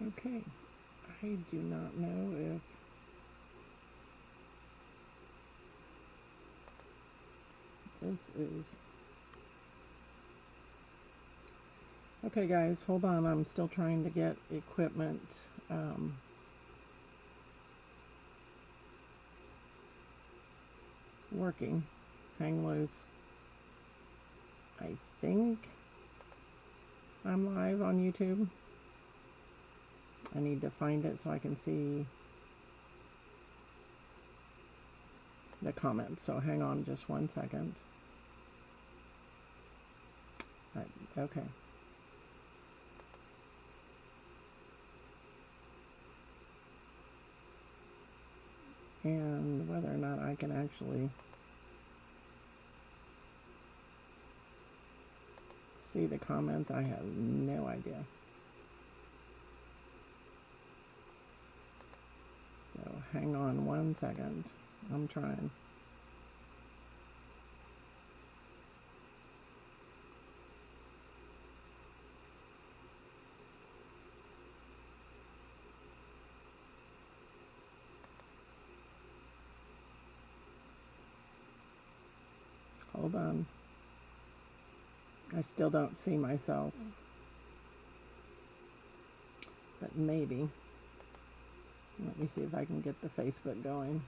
Okay, I do not know if this is... Okay guys, hold on, I'm still trying to get equipment working. Hang loose. I think I'm live on YouTube. I need to find it so I can see the comments. So hang on just 1 second. Okay. And whether or not I can actually see the comments, I have no idea. So hang on 1 second. I'm trying. Hold on. I still don't see myself. But maybe. Let me see if I can get the Facebook going.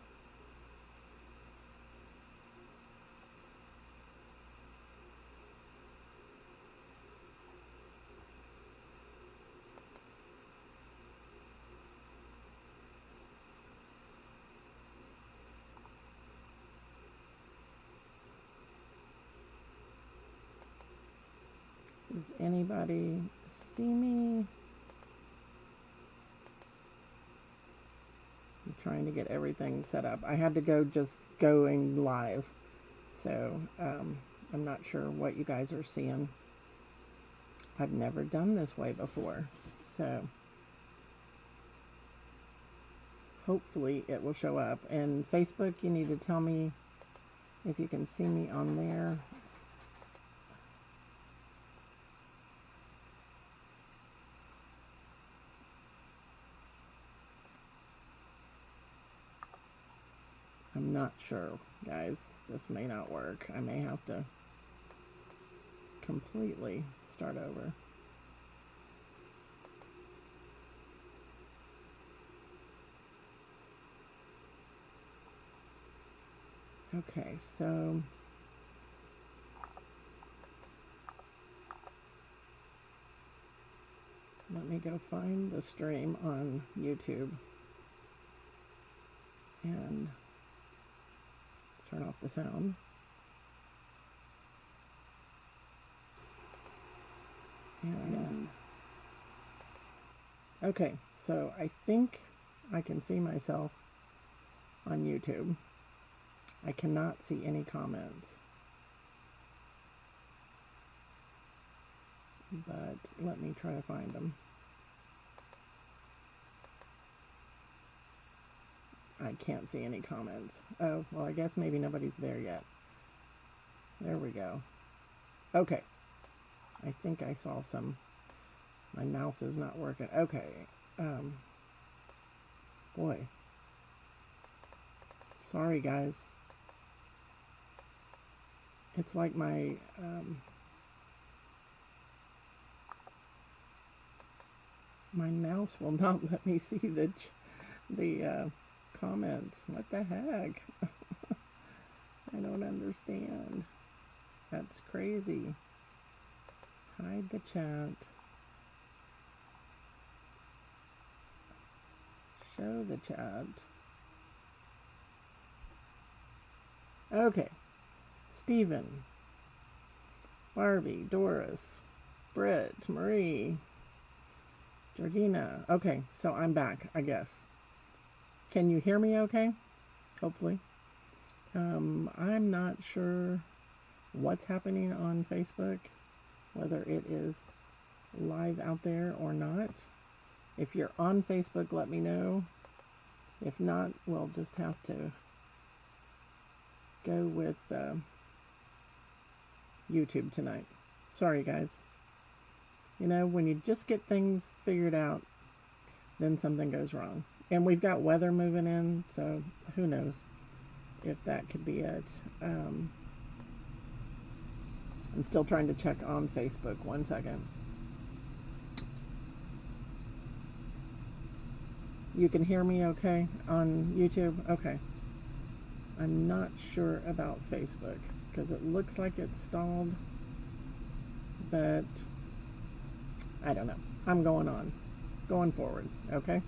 Does anybody see me? I'm trying to get everything set up. I had to go just going live. So I'm not sure what you guys are seeing. I've never done this way before. So hopefully it will show up. And Facebook, you need to tell me if you can see me on there. I'm not sure, guys. This may not work. I may have to completely start over. Okay, so let me go find the stream on YouTube and turn off the sound. And okay, so I think I can see myself on YouTube. I cannot see any comments. But let me try to find them. I can't see any comments. Oh, well, I guess maybe nobody's there yet. There we go. Okay. I think I saw some. My mouse is not working. Okay. Boy. Sorry, guys. It's like my my mouse will not let me see the comments. What the heck? I don't understand. That's crazy. Hide the chat. Show the chat. Okay. Stephen, Barbie, Doris, Britt, Marie, Georgina. Okay, so I'm back, I guess. Can you hear me okay? Hopefully. I'm not sure what's happening on Facebook, whether it is live out there or not. If you're on Facebook, let me know. If not, we'll just have to go with YouTube tonight. Sorry, guys. You know, when you just get things figured out, then something goes wrong. And we've got weather moving in, so who knows if that could be it. I'm still trying to check on Facebook. 1 second. You can hear me okay on YouTube? Okay. I'm not sure about Facebook because it looks like it's stalled, but I don't know. I'm going forward, okay?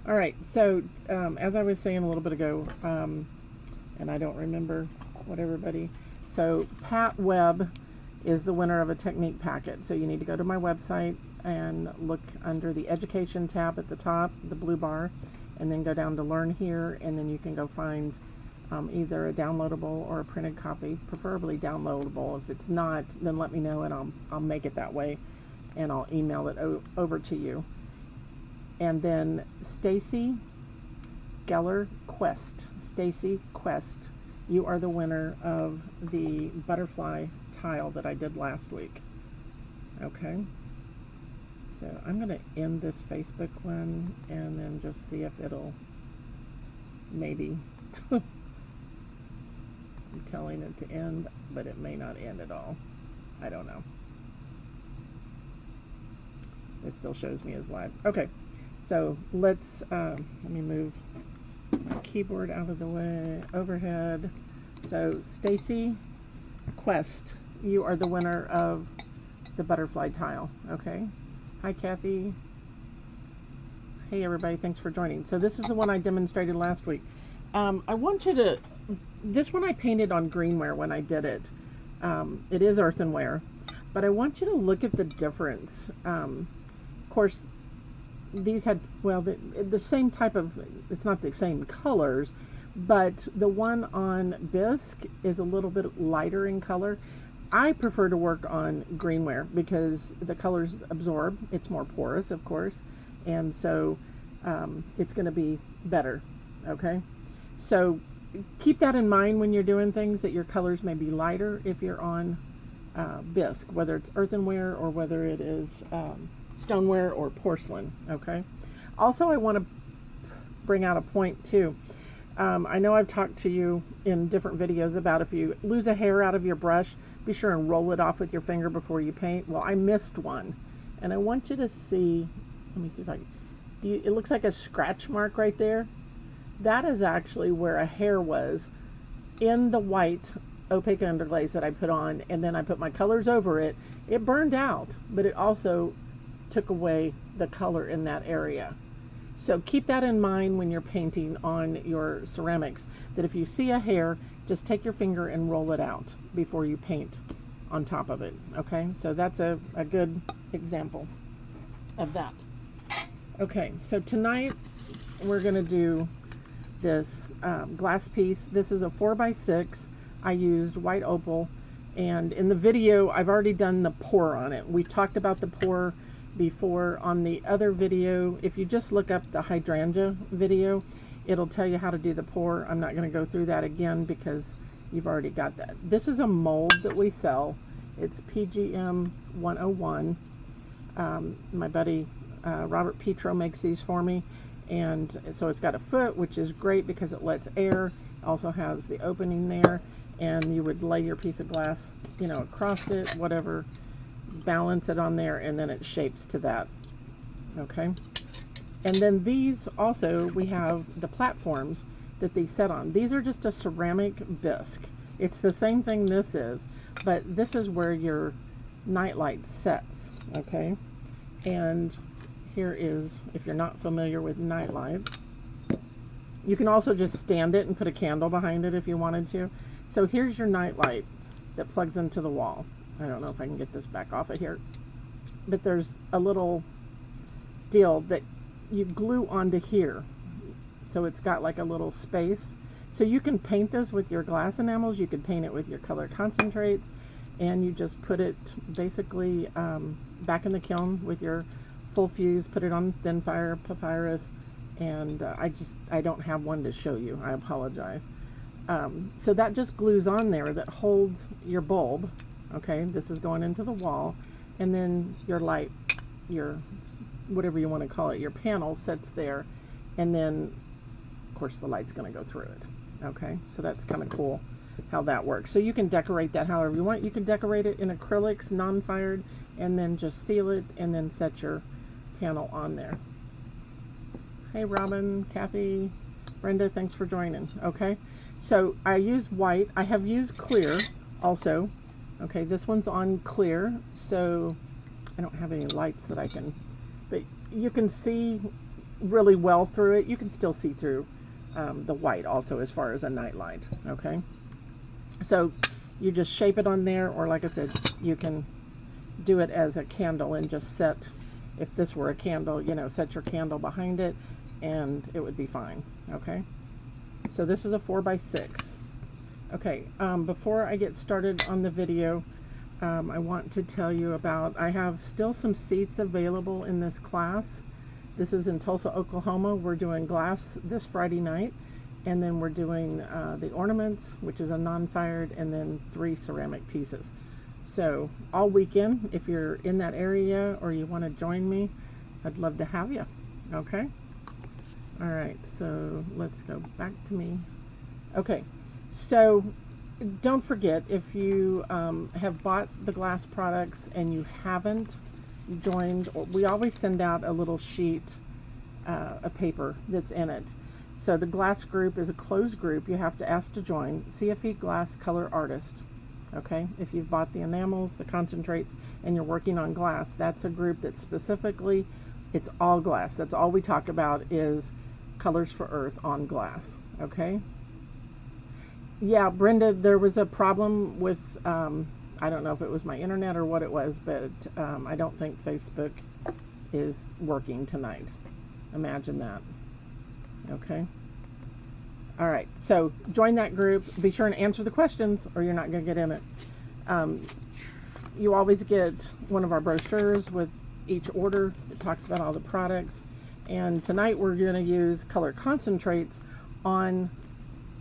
All right, so as I was saying a little bit ago, and I don't remember what everybody, so Pat Webb is the winner of a technique packet. So you need to go to my website and look under the education tab at the top, the blue bar, and then go down to learn here, and then you can go find either a downloadable or a printed copy, preferably downloadable. If it's not, then let me know and I'll make it that way, and I'll email it over to you. And then Stacy Geller Quest, Stacy Quest, you are the winner of the butterfly tile that I did last week. Okay, so I'm going to end this Facebook one and then just see if it'll maybe I'm telling it to end, but it may not end at all. I don't know. It still shows me as live. Okay, so let's let me move my keyboard out of the way, overhead. So Stacy Quest, you are the winner of the butterfly tile. Okay, hi Kathy. Hey everybody, thanks for joining. So this is the one I demonstrated last week. I want you to, this one I painted on greenware when I did it. It is earthenware, but I want you to look at the difference. Of course, these had, well, the same type of, it's not the same colors, but the one on bisque is a little bit lighter in color. I prefer to work on greenware because the colors absorb. It's more porous, of course, and so it's going to be better. Okay, so keep that in mind when you're doing things, that your colors may be lighter if you're on bisque, whether it's earthenware or whether it is stoneware or porcelain. Okay, also I want to bring out a point too. I know I've talked to you in different videos about if you lose a hair out of your brush, be sure and roll it off with your finger before you paint. Well, I missed one, and I want you to see, let me see if I can, it looks like a scratch mark right there. That is actually where a hair was in the white opaque underglaze that I put on, and then I put my colors over it. It burned out, but it also took away the color in that area. So keep that in mind when you're painting on your ceramics, that if you see a hair, just take your finger and roll it out before you paint on top of it. Okay, so that's a good example of that. Okay, so tonight we're going to do this glass piece. This is a 4x6. I used white opal, and in the video I've already done the pour on it. We talked about the pour before on the other video. If you just look up the hydrangea video, it'll tell you how to do the pour. I'm not going to go through that again because you've already got that. This is a mold that we sell. It's PGM 101. My buddy Robert Petro makes these for me, and so it's got a foot, which is great because it lets air. It also has the opening there, and you would lay your piece of glass, you know, across it, whatever, balance it on there, and then it shapes to that. Okay, and then these also, we have the platforms that they set on. These are just a ceramic bisque. It's the same thing this is, but this is where your nightlight sets. Okay, and here is, if you're not familiar with nightlights, you can also just stand it and put a candle behind it if you wanted to. So here's your nightlight that plugs into the wall. I don't know if I can get this back off of here, but there's a little deal that you glue onto here, so it's got like a little space. So you can paint this with your glass enamels, you could paint it with your color concentrates, and you just put it basically back in the kiln with your full fuse, put it on thin fire papyrus, and I don't have one to show you, I apologize. So that just glues on there, that holds your bulb. Okay, this is going into the wall, and then your light, your whatever you want to call it, your panel sits there, and then of course the light's going to go through it. Okay, so that's kind of cool how that works. So you can decorate that however you want. You can decorate it in acrylics, non-fired, and then just seal it and then set your panel on there. Hey Robin, Kathy, Brenda, thanks for joining. Okay, so I use white. I have used clear also. Okay, this one's on clear, so I don't have any lights that I can, but you can see really well through it. You can still see through the white also as far as a night light. Okay, so you just shape it on there, or like I said, you can do it as a candle and just set, if this were a candle, you know, set your candle behind it and it would be fine. Okay, so this is a 4x6. Okay, before I get started on the video, I want to tell you about, I have still some seats available in this class. This is in Tulsa, Oklahoma. We're doing glass this Friday night, and then we're doing the ornaments, which is a non-fired, and then 3 ceramic pieces. So all weekend, if you're in that area or you want to join me, I'd love to have you. Okay. All right. So let's go back to me. Okay. So don't forget, if you have bought the glass products and you haven't joined, we always send out a little sheet, a paper that's in it. So the glass group is a closed group. You have to ask to join. CFE Glass Color Artist. Okay, if you've bought the enamels, the concentrates, and you're working on glass, that's a group that specifically, it's all glass. That's all we talk about is colors for earth on glass. Okay. Yeah, Brenda, there was a problem with, I don't know if it was my internet or what it was, but I don't think Facebook is working tonight. Imagine that. Okay. All right. So join that group. Be sure and answer the questions or you're not going to get in it. You always get one of our brochures with each order that talks about all the products. And tonight we're going to use color concentrates on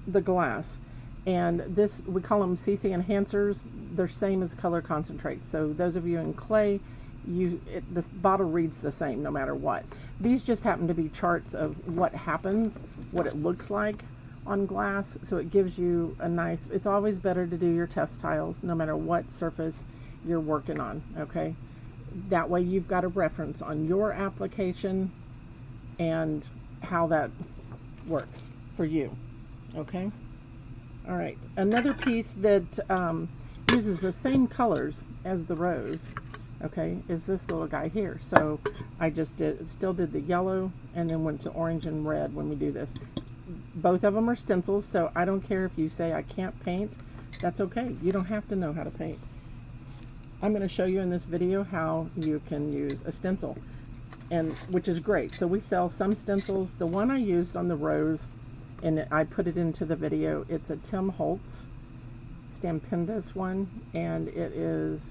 the glass. And this, we call them CC enhancers. They're same as color concentrates. So those of you in clay, this bottle reads the same no matter what. These just happen to be charts of what happens, what it looks like on glass. So it gives you a nice, it's always better to do your test tiles no matter what surface you're working on. Okay, that way you've got a reference on your application and how that works for you. Okay. All right, another piece that uses the same colors as the rose, okay, is this little guy here. So I just still did the yellow and then went to orange and red when we do this. Both of them are stencils, so I don't care if you say I can't paint. That's okay. You don't have to know how to paint. I'm going to show you in this video how you can use a stencil, and which is great. So we sell some stencils. The one I used on the rose, and I put it into the video, it's a Tim Holtz Stampendous one, and it is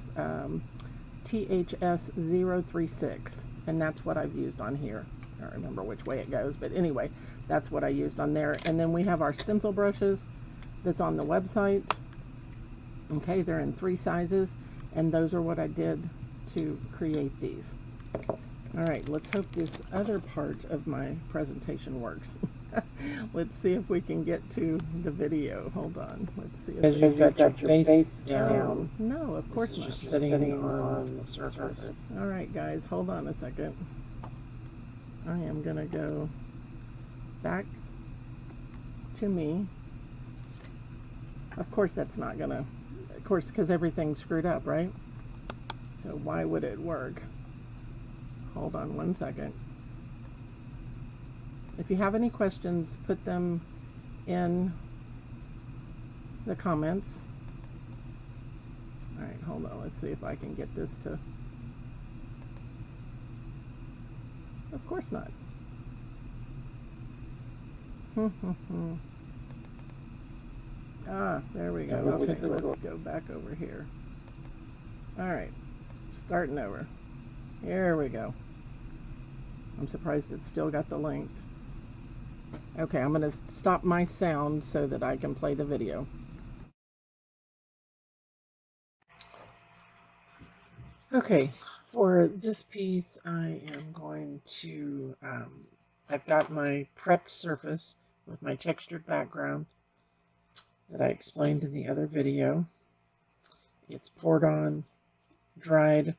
THS 036, and that's what I've used on here. I don't remember which way it goes, but anyway, that's what I used on there. And then we have our stencil brushes that's on the website. Okay, they're in 3 sizes, and those are what I did to create these. All right, let's hope this other part of my presentation works. Let's see if we can get to the video. Hold on. Let's see if you've got your face down. No, of course not. Just sitting on the surface. All right, guys, hold on a second. I am going to go back to me. Of course, that's not going to, of course, because everything's screwed up, right? So why would it work? Hold on one second. If you have any questions, put them in the comments. All right, hold on. Let's see if I can get this to... Of course not. Ah, there we go. Okay, let's go back over here. All right, starting over. Here we go. I'm surprised it's still got the length. Okay, I'm going to stop my sound so that I can play the video. Okay, For this piece, I am going to, I've got my prepped surface with my textured background that I explained in the other video. It's poured on, dried,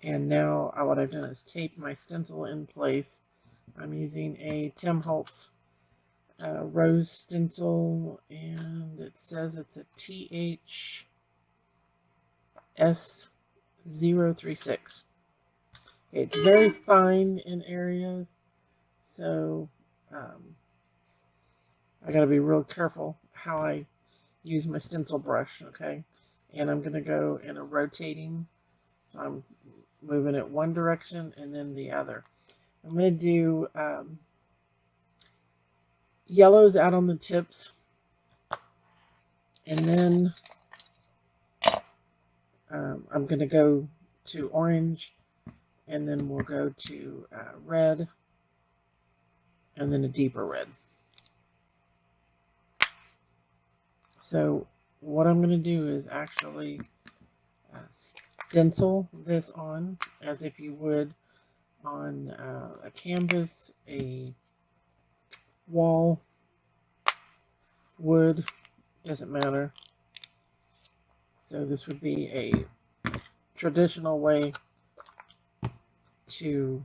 and now what I've done is tape my stencil in place. I'm using a Tim Holtz rose stencil, and it says it's a THS036. It's very fine in areas, so I gotta be real careful how I use my stencil brush, okay? And I'm gonna go in a rotating, so I'm moving it one direction and then the other. I'm gonna do yellows out on the tips, and then I'm gonna go to orange, and then we'll go to red, and then a deeper red. So what I'm going to do is actually stencil this on as if you would on a canvas, a wall, wood, doesn't matter. So this would be a traditional way to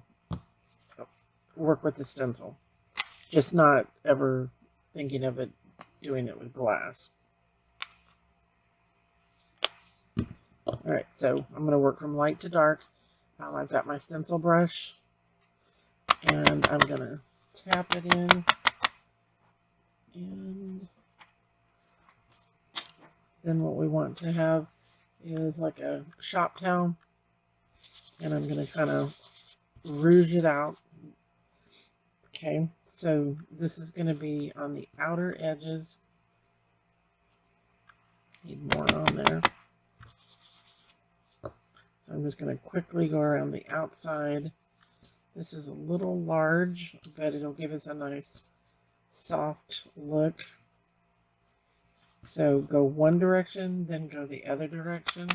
work with the stencil, just not ever thinking of it doing it with glass. Alright, so I'm going to work from light to dark. I've got my stencil brush, and I'm going to tap it in, and then what we want to have is like a shop towel, and I'm going to kind of rouge it out. Okay, so this is going to be on the outer edges. Need more on there. So I'm just going to quickly go around the outside. This is a little large, but it'll give us a nice soft look. So go one direction, then go the other direction.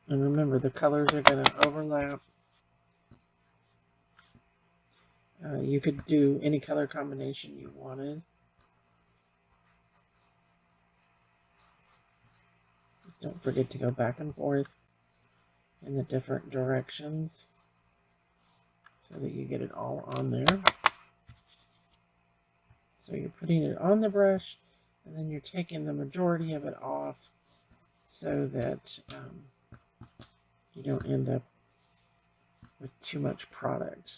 And remember, the colors are going to overlap. You could do any color combination you wanted. Just don't forget to go back and forth in the different directions so that you get it all on there. So you're putting it on the brush, and then you're taking the majority of it off so that you don't end up with too much product.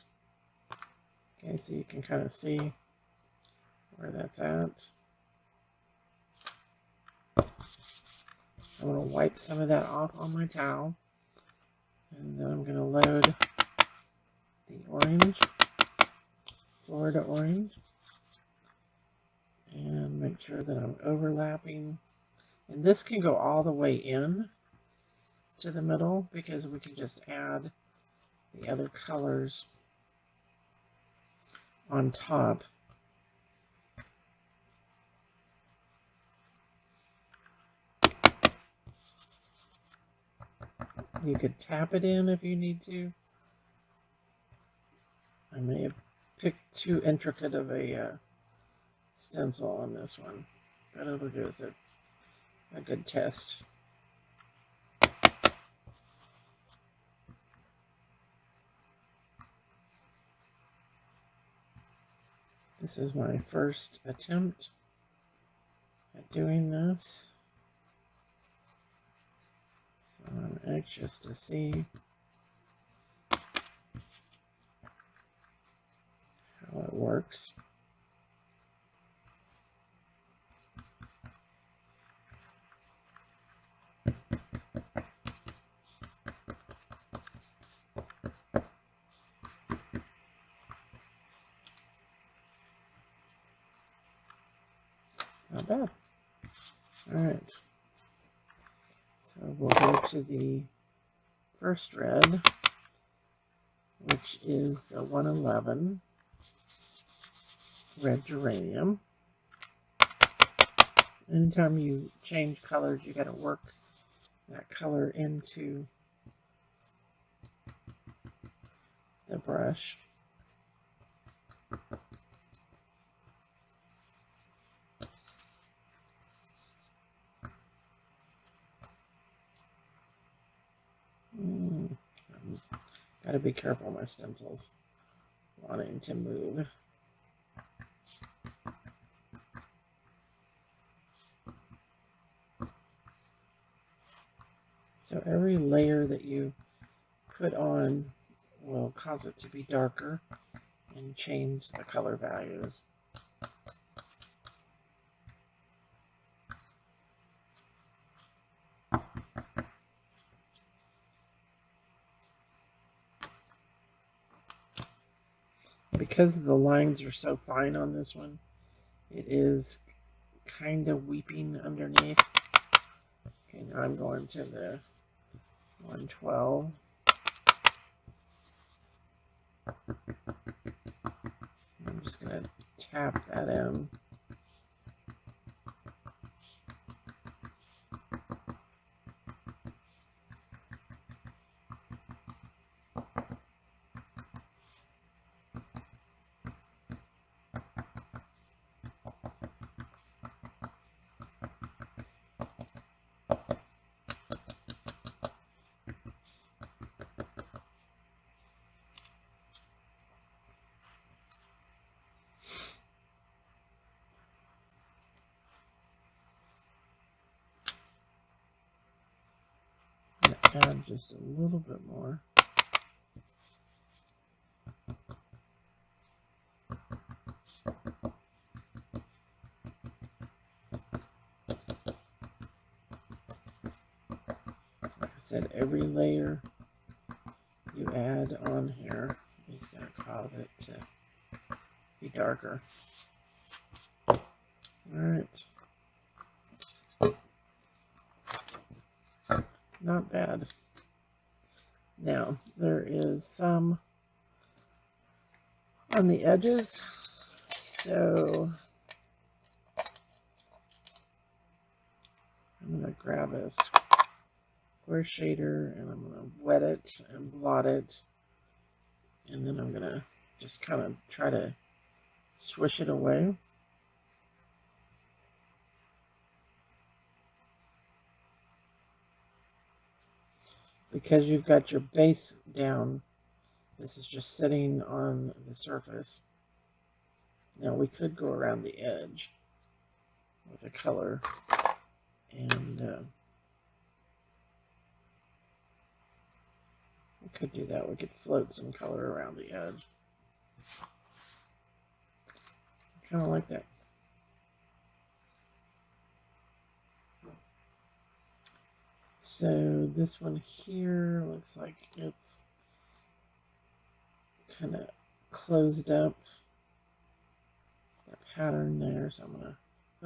Okay, so you can kind of see where that's at. I'm going to wipe some of that off on my towel, and then I'm going to load the orange, Florida orange, and make sure that I'm overlapping. And this can go all the way in to the middle because we can just add the other colors on top. You could tap it in if you need to. I may have picked too intricate of a stencil on this one, but it'll give us a good test. This is my first attempt at doing this, so I'm anxious to see how it works. Not bad. Alright, so we'll go to the first red, which is the 111 red geranium. Anytime you change colors, you got to work that color into the brush. Got to be careful, my stencils wanting to move. So every layer that you put on will cause it to be darker and change the color values. Because the lines are so fine on this one, it is kind of weeping underneath. Okay, now I'm going to the 112. I'm just going to tap that in. Add just a little bit more. Like I said, every layer you add on here is going to cause it to be darker. All right. Not bad. Now, there is some on the edges, so I'm going to grab a square shader and I'm going to wet it and blot it, and then I'm going to just kind of try to swish it away. Because you've got your base down, this is just sitting on the surface. Now we could go around the edge with a color and we could do that. We could float some color around the edge. I kind of like that. So this one here looks like it's kind of closed up, that pattern there, so I'm going to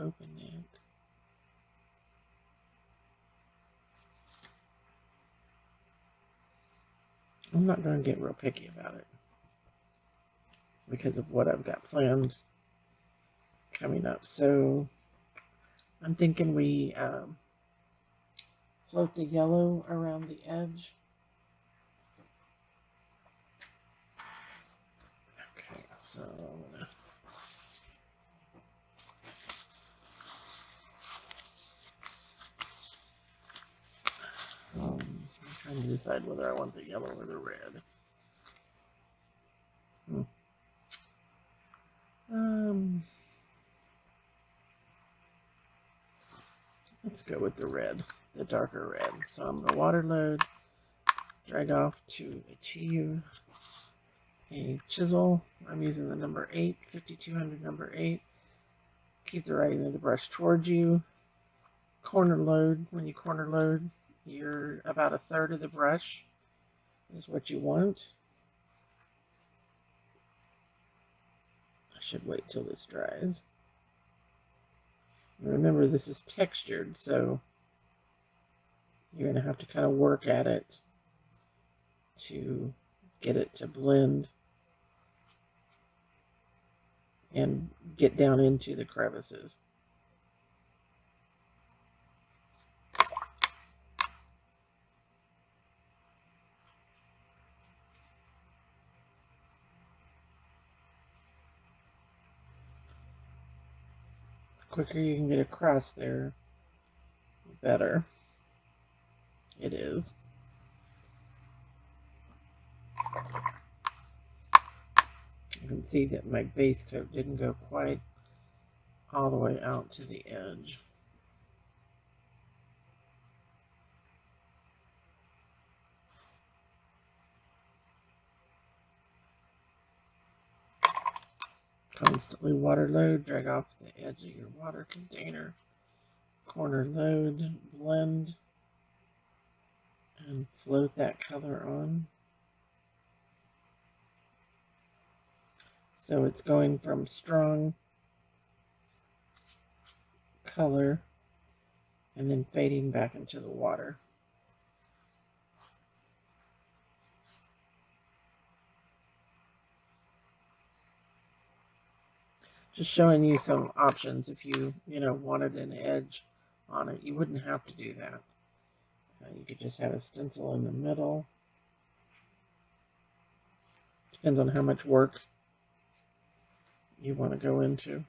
open it. I'm not going to get real picky about it because of what I've got planned coming up. So I'm thinking we float the yellow around the edge. Okay, so I'm trying to decide whether I want the yellow or the red. Let's go with the red, the darker red. So I'm going to water load, drag off to achieve a chisel. I'm using the number 8, 5200 number 8. Keep the right end of the brush towards you. Corner load. When you corner load, you're about 1/3 of the brush is what you want. I should wait till this dries. Remember, this is textured, so you're going to have to kind of work at it to get it to blend and get down into the crevices. quicker you can get across there, the better it is. You can see that my base coat didn't go quite all the way out to the edge. Constantly water load, drag off the edge of your water container. Corner load, blend, and float that color on. So it's going from strong color and then fading back into the water. Just showing you some options if you wanted an edge on it. You wouldn't have to do that. You could just have a stencil in the middle. Depends on how much work you want to go into.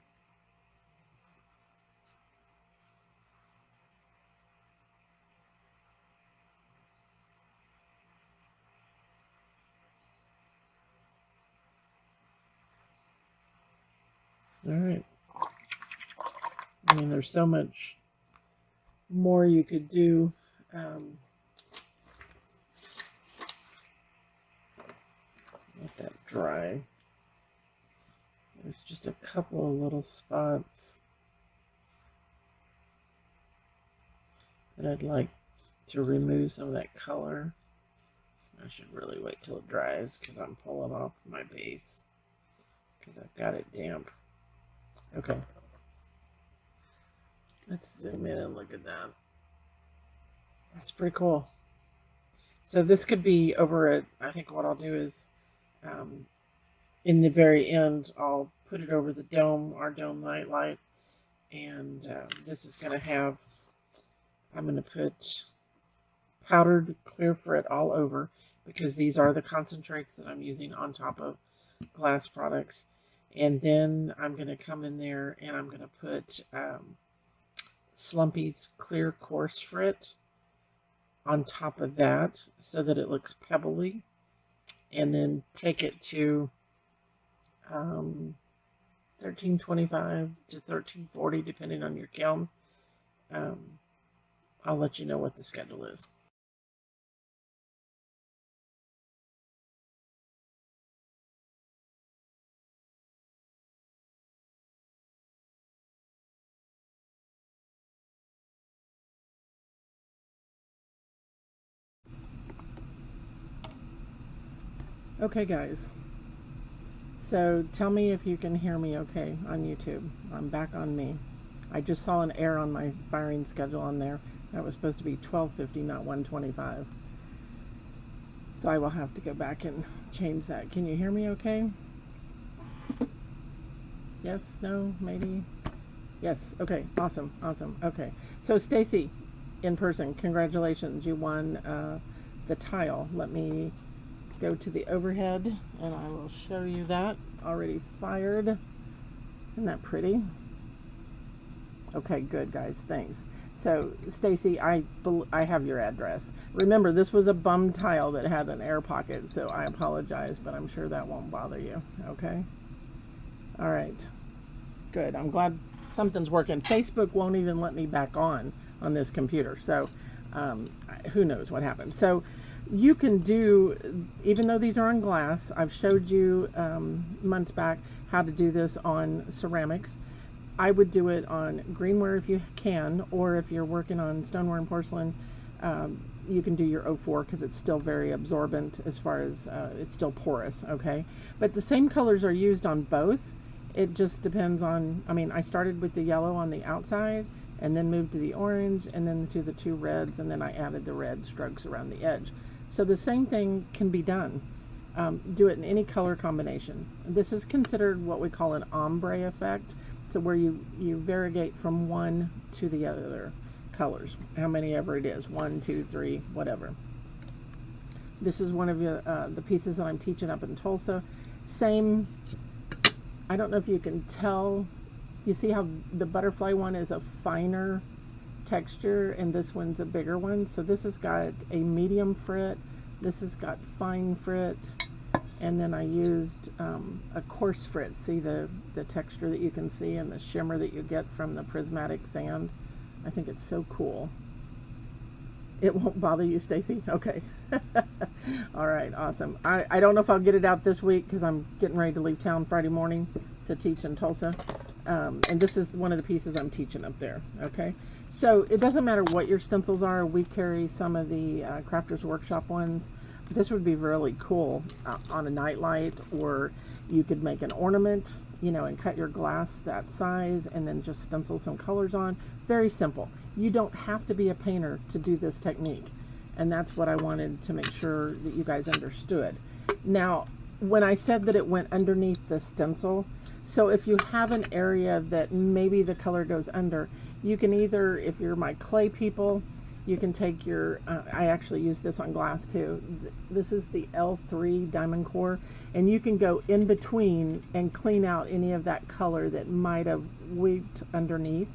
All right. I mean, there's so much more you could do. Let that dry. There's just a couple of little spots that I'd like to remove some of that color. I should really wait till it dries because I'm pulling off my base because I've got it damp. Okay. Let's zoom in and look at that. That's pretty cool. So this could be over at, I think what I'll do is in the very end, I'll put it over the dome, our dome nightlight. And this is going to have, I'm going to put powdered clear frit all over because these are the concentrates that I'm using on top of glass products. And then I'm going to come in there and I'm going to put Slumpy's clear coarse frit on top of that so that it looks pebbly. And then take it to 1325 to 1340 depending on your kiln. I'll let you know what the schedule is. Okay guys, so tell me if you can hear me okay on YouTube. I'm back on me. I just saw an error on my firing schedule on there. That was supposed to be 12:50, not 1:25. So I will have to go back and change that. Can you hear me okay? Yes, no, maybe? Yes, okay, awesome, awesome. Okay, so Stacy, in person, congratulations, you won the tile. Let me go to the overhead and I will show you that. Already fired. Isn't that pretty? Okay, good guys, thanks. So Stacy, I have your address. Remember, this was a bum tile that had an air pocket, so I apologize, but I'm sure that won't bother you. Okay. All right. Good. I'm glad something's working. Facebook won't even let me back on this computer, so who knows what happened. So you can do, even though these are on glass, I've showed you months back how to do this on ceramics. I would do it on greenware if you can, or if you're working on stoneware and porcelain, you can do your 04 because it's still very absorbent as far as it's still porous, okay? But the same colors are used on both. It just depends on, I mean, I started with the yellow on the outside and then moved to the orange and then to the two reds, and then I added the red strokes around the edge. So the same thing can be done. Do it in any color combination. This is considered what we call an ombre effect. So where you variegate from one to the other colors, how many ever it is, 1, 2, 3, whatever. This is one of the pieces that I'm teaching up in Tulsa. Same, I don't know if you can tell You see how the butterfly one is a finer texture and this one's a bigger one? So this has got a medium frit, this has got fine frit, and then I used a coarse frit. See the texture that you can see and the shimmer that you get from the prismatic sand? I think it's so cool. It won't bother you, Stacy? Okay. All right, awesome. I don't know if I'll get it out this week because I'm getting ready to leave town Friday morning to teach in Tulsa. And this is one of the pieces I'm teaching up there, okay? So it doesn't matter what your stencils are. We carry some of the Crafters Workshop ones. This would be really cool on a nightlight, or you could make an ornament, you know, and cut your glass that size and then just stencil some colors on. Very simple. You don't have to be a painter to do this technique. And that's what I wanted to make sure that you guys understood. Now, when I said that it went underneath the stencil, so if you have an area that maybe the color goes under, you can either, if you're my clay people, you can take your, I actually use this on glass too. This is the L3 diamond core, and you can go in between and clean out any of that color that might have wigged underneath.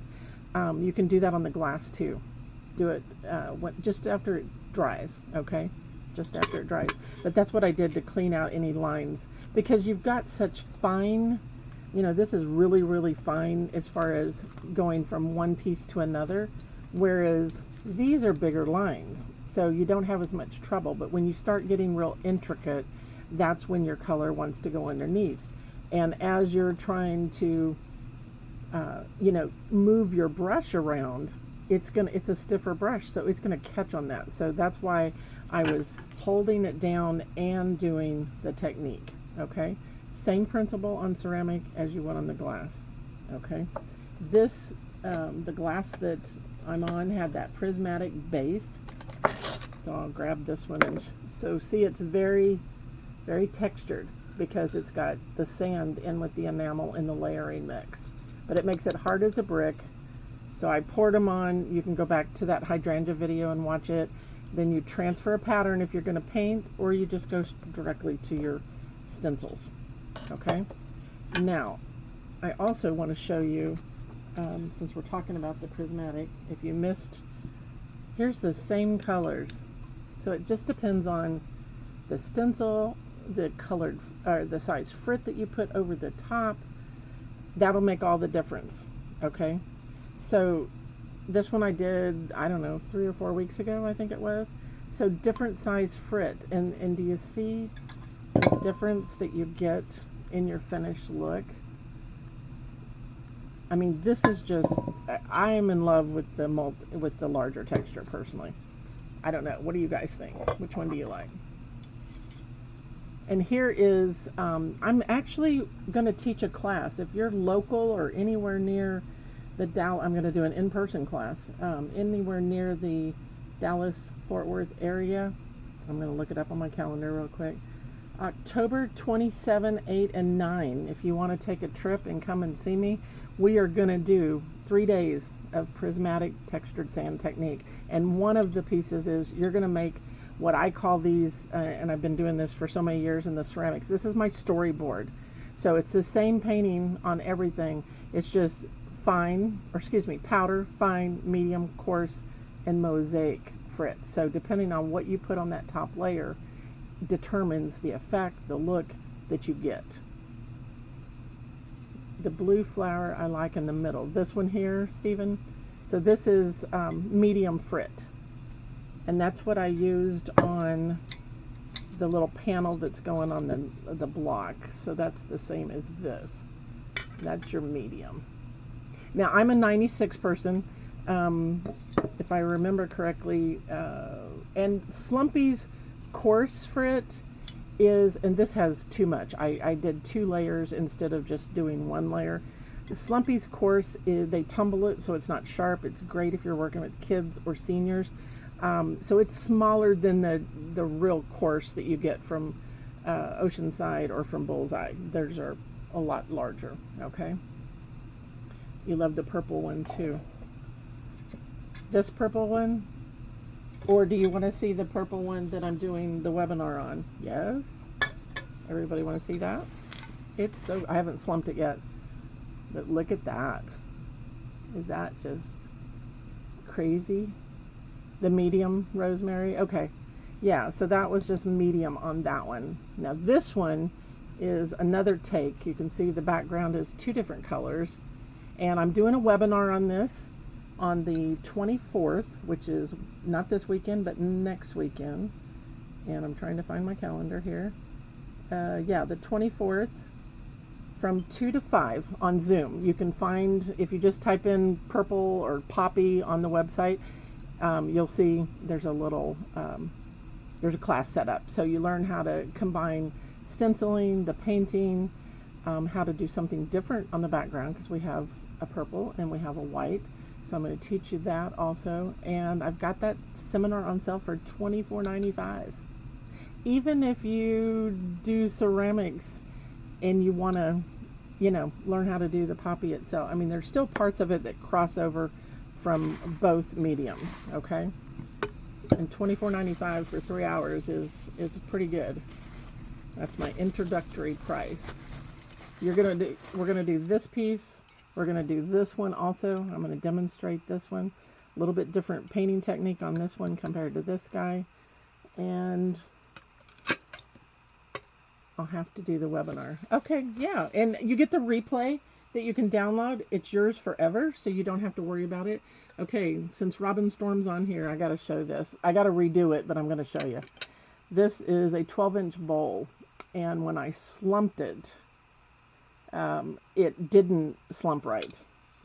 You can do that on the glass too. Do it just after it dries, okay? Just after it dries. But that's what I did to clean out any lines, because you've got such fine, you know, this is really, really fine as far as going from one piece to another, whereas these are bigger lines, so you don't have as much trouble. But when you start getting real intricate, that's when your color wants to go underneath. And as you're trying to, you know, move your brush around, it's a stiffer brush, so it's gonna catch on that. So that's why I was holding it down and doing the technique, okay? Same principle on ceramic as you would on the glass, okay? This, the glass that I'm on had that prismatic base, so I'll grab this one. And so see, it's very, very textured because it's got the sand in with the enamel in the layering mix, but it makes it hard as a brick. So I poured them on. You can go back to that hydrangea video and watch it. Then you transfer a pattern if you're going to paint, or you just go directly to your stencils. Okay. Now, I also want to show you, since we're talking about the prismatic, if you missed, here's the same colors. So it just depends on the stencil, the colored, or the size frit that you put over the top. That'll make all the difference. Okay. So this one I did, I don't know, 3 or 4 weeks ago, I think it was. So different size frit. And do you see the difference that you get in your finished look? I mean, this is just, I am in love with the larger texture personally. I don't know. What do you guys think? Which one do you like? And here is, I'm actually going to teach a class. If you're local or anywhere near the Dallas, I'm going to do an in-person class, anywhere near the Dallas-Fort Worth area. I'm going to look it up on my calendar real quick. October 27, 8, and 9. If you want to take a trip and come and see me, we are going to do 3 days of prismatic textured sand technique. And one of the pieces is you're going to make what I call these, and I've been doing this for so many years in the ceramics. This is my storyboard. So it's the same painting on everything. It's just fine, or excuse me, powder, fine, medium, coarse, and mosaic frit. So depending on what you put on that top layer determines the effect, the look that you get. The blue flower I like in the middle. This one here, Stephen. So this is medium frit. And that's what I used on the little panel that's going on the block. So that's the same as this. That's your medium. Now I'm a 96 person, if I remember correctly, and Slumpy's coarse frit is, and this has too much. I did 2 layers instead of just doing 1 layer. Slumpy's coarse is, they tumble it so it's not sharp. It's great if you're working with kids or seniors. So it's smaller than the real coarse that you get from Oceanside or from Bullseye. Theirs are a lot larger, okay? You love the purple one too. This purple one? Or do you want to see the purple one that I'm doing the webinar on? Yes? Everybody want to see that? It's so, I haven't slumped it yet. But look at that. Is that just crazy? The medium rosemary. Okay. Yeah, so that was just medium on that one. Now this one is another take. You can see the background is two different colors. And I'm doing a webinar on this on the 24th, which is not this weekend, but next weekend. And I'm trying to find my calendar here. Yeah, the 24th from 2 to 5 on Zoom. You can find, if you just type in purple or poppy on the website, you'll see there's a little, there's a class set up. So you learn how to combine stenciling, the painting, how to do something different on the background, because we have a purple and we have a white. So I'm going to teach you that also. And I've got that seminar on sale for $24.95. Even if you do ceramics and you want to, you know, learn how to do the poppy itself. I mean, there's still parts of it that cross over from both mediums, okay? And $24.95 for 3 hours is pretty good. That's my introductory price. We're gonna do this piece. We're gonna do this one also. I'm gonna demonstrate this one. A little bit different painting technique on this one compared to this guy. And I'll have to do the webinar. Okay, yeah, and you get the replay that you can download. It's yours forever, so you don't have to worry about it. Okay, since Robin Storm's on here, I gotta show this. I gotta redo it, but I'm gonna show you. This is a 12-inch bowl, and when I slumped it, it didn't slump right,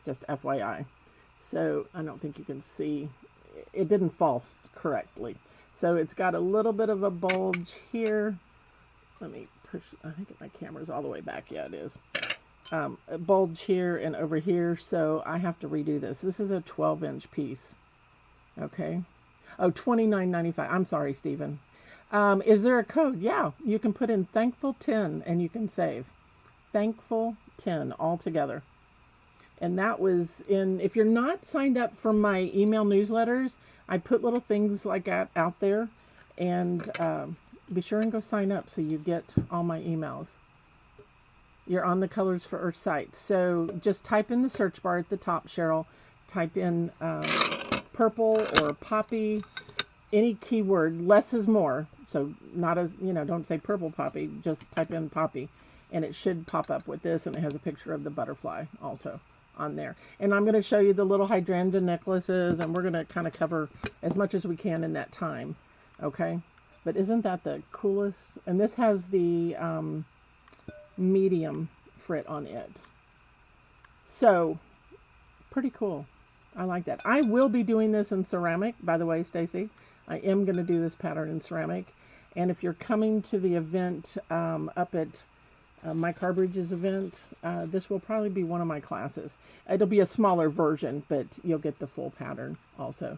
just FYI. So I don't think you can see, it didn't fall correctly. So it's got a little bit of a bulge here. Let me push, I think my camera's all the way back. Yeah, it is. A bulge here and over here, so I have to redo this. This is a 12-inch piece. Okay. Oh, $29.95. I'm sorry, Stephen. Is there a code? Yeah, you can put in Thankful10 and you can save. Thankful10 all together. And that was in, if you're not signed up for my email newsletters, I put little things like that out there, and be sure and go sign up so you get all my emails. You're on the Colors for Earth site. So just type in the search bar at the top, Cheryl. Type in purple or poppy, any keyword. Less is more. So not as, you know, don't say purple poppy, just type in poppy. And it should pop up with this, and it has a picture of the butterfly also on there. And I'm going to show you the little hydrangea necklaces, and we're going to kind of cover as much as we can in that time. Okay? But isn't that the coolest? And this has the medium frit on it. So, pretty cool. I like that. I will be doing this in ceramic, by the way, Stacy. I am going to do this pattern in ceramic. And if you're coming to the event up at Mike Harbridge's event, this will probably be one of my classes. It'll be a smaller version, but you'll get the full pattern also.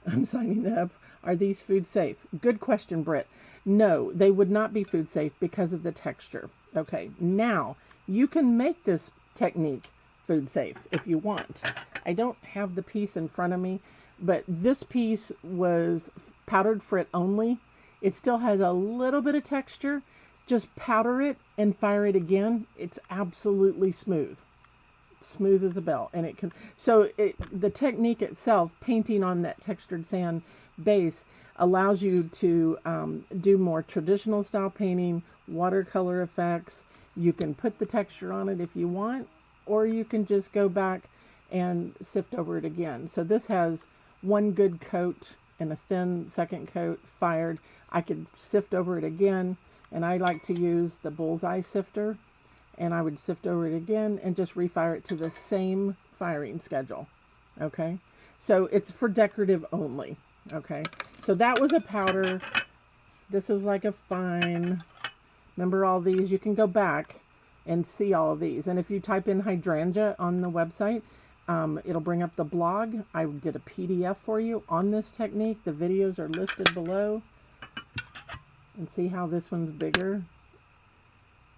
I'm signing up. Are these food safe? Good question, Britt. No, they would not be food safe because of the texture. Okay, now you can make this technique food safe if you want. I don't have the piece in front of me, but this piece was powdered frit only. It still has a little bit of texture. Just powder it and fire it again. It's absolutely smooth. Smooth as a bell. And it can, so the technique itself, painting on that textured sand base, allows you to do more traditional style painting, watercolor effects. You can put the texture on it if you want, or you can just go back and sift over it again. So this has one good coat and a thin second coat fired. I could sift over it again, and I like to use the bullseye sifter, and I would sift over it again and just refire it to the same firing schedule. Okay, so it's for decorative only. Okay, so that was a powder. This is like a fine. Remember all these? You can go back and see all of these. And if you type in hydrangea on the website, it'll bring up the blog. I did a PDF for you on this technique. The videos are listed below. And see how this one's bigger?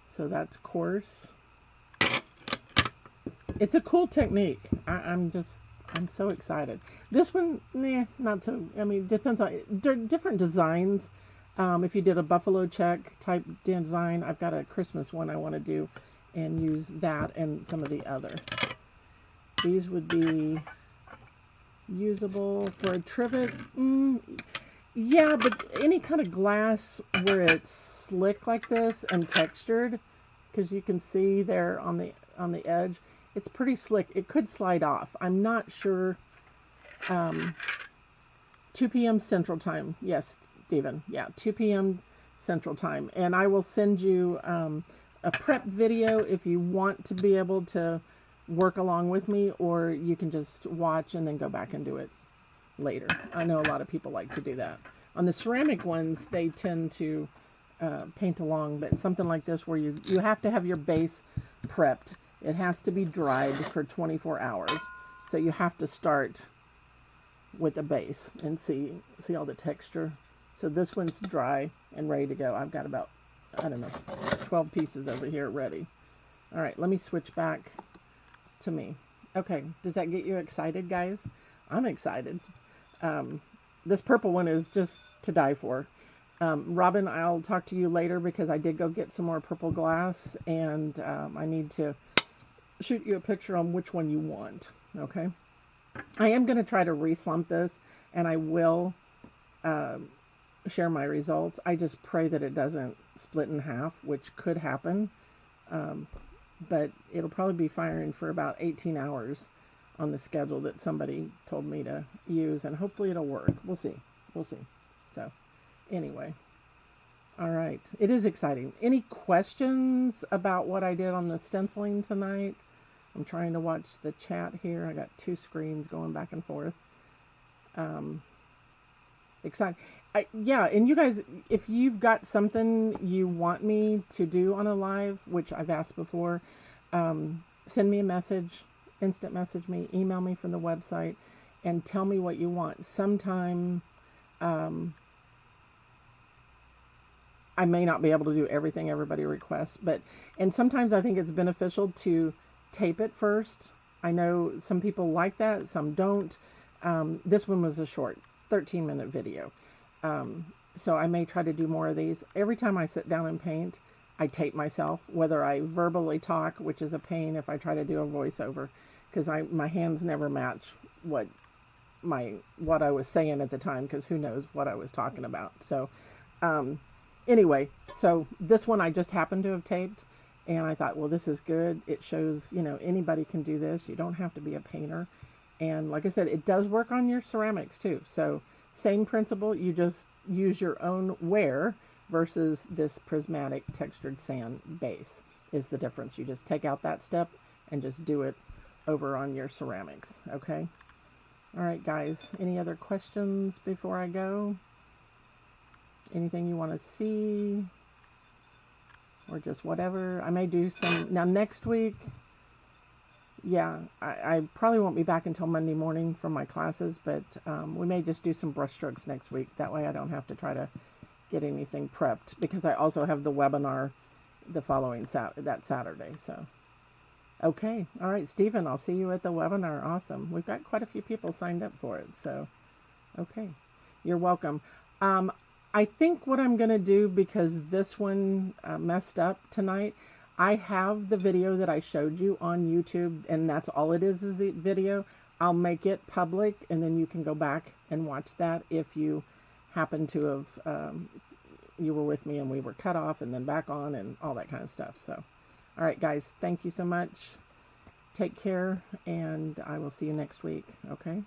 So that's coarse. It's a cool technique. I'm so excited. This one, not so. I mean, depends on different designs. If you did a buffalo check type design, I've got a Christmas one I want to do, and use that and some of the other. These would be usable for a trivet. Yeah, but any kind of glass where it's slick like this and textured, because you can see there on the edge, it's pretty slick. It could slide off. I'm not sure. 2 p.m. Central Time. Yes, Stephen. Yeah, 2 p.m. Central Time. And I will send you a prep video if you want to be able to work along with me, or you can just watch and then go back and do it later. I know a lot of people like to do that. On the ceramic ones, they tend to paint along, but something like this where you have to have your base prepped. It has to be dried for 24 hours. So you have to start with a base and see all the texture. So this one's dry and ready to go. I've got about, I don't know, 12 pieces over here ready. All right, let me switch back to me. Okay, does that get you excited, guys? I'm excited. This purple one is just to die for. Robin, I'll talk to you later because I did go get some more purple glass, and I need to shoot you a picture on which one you want, okay? I am going to try to reslump this, and I will share my results. I just pray that it doesn't split in half, which could happen, but it'll probably be firing for about 18 hours on the schedule that somebody told me to use, and hopefully it'll work. We'll see. We'll see. So, anyway. All right. It is exciting. Any questions about what I did on the stenciling tonight? I'm trying to watch the chat here. I got two screens going back and forth. Exciting. Yeah, and you guys, if you've got something you want me to do on a live, which I've asked before, send me a message, instant message me, email me from the website, and tell me what you want. Sometime I may not be able to do everything everybody requests, and sometimes I think it's beneficial to tape it first. I know some people like that, some don't. This one was a short 13-minute video. So I may try to do more of these. Every time I sit down and paint, I tape myself, whether I verbally talk, which is a pain if I try to do a voiceover, because my hands never match what I was saying at the time, because who knows what I was talking about. So anyway, so this one I just happened to have taped, and I thought, well, this is good. It shows, anybody can do this. You don't have to be a painter. And like I said, it does work on your ceramics too. So same principle, you just use your own wear versus this prismatic textured sand base is the difference. You just take out that step and just do it over on your ceramics, okay? All right, guys, any other questions before I go? Anything you want to see? Or just whatever? I may do some, now next week, yeah, I probably won't be back until Monday morning from my classes, but we may just do some brush strokes next week. That way I don't have to try to get anything prepped, because I also have the webinar the following that Saturday. So, okay. All right, Stephen, I'll see you at the webinar. Awesome. We've got quite a few people signed up for it. So, okay. You're welcome. I think what I'm going to do, because this one messed up tonight, I have the video that I showed you on YouTube, and that's all it is the video. I'll make it public, and then you can go back and watch that if you happen to have, you were with me and we were cut off and then back on and all that kind of stuff. So, all right, guys, thank you so much. Take care, and I will see you next week, okay?